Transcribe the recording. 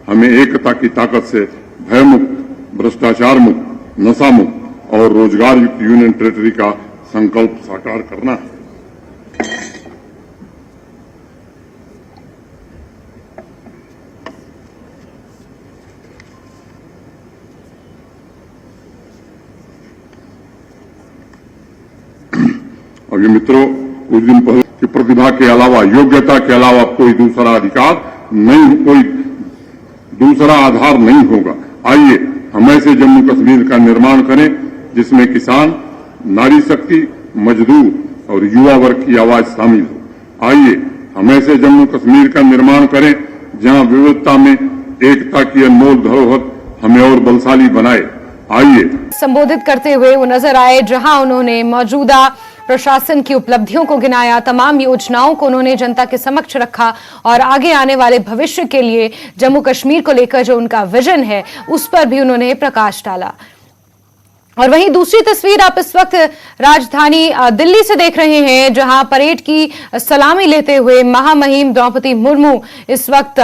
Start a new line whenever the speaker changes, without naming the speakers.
हमें एकता की ताकत से भयमुक्त, भ्रष्टाचार मुक्त, नशा मुक्त और रोजगार युक्त यूनियन टेरिटरी का संकल्प साकार करना है। और ये मित्रों, कुछ दिन पहले कि प्रतिभा के अलावा, योग्यता के अलावा कोई दूसरा अधिकार नहीं, कोई दूसरा आधार नहीं होगा। आइए हम ऐसे जम्मू कश्मीर का निर्माण करें जिसमें किसान, नारी शक्ति, मजदूर और युवा वर्ग की आवाज शामिल हो। आइए हम ऐसे जम्मू कश्मीर का निर्माण करें जहां विविधता में एकता की अनमोल धरोहर हमें और बलशाली बनाए। आइए।
संबोधित करते हुए वो नजर आए, जहां उन्होंने मौजूदा प्रशासन की उपलब्धियों को गिनाया, तमाम योजनाओं को उन्होंने जनता के समक्ष रखा और आगे आने वाले भविष्य के लिए जम्मू कश्मीर को लेकर जो उनका विजन है उस पर भी उन्होंने प्रकाश डाला। और वहीं दूसरी तस्वीर आप इस वक्त राजधानी दिल्ली से देख रहे हैं, जहां परेड की सलामी लेते हुए महामहिम द्रौपदी मुर्मू इस वक्त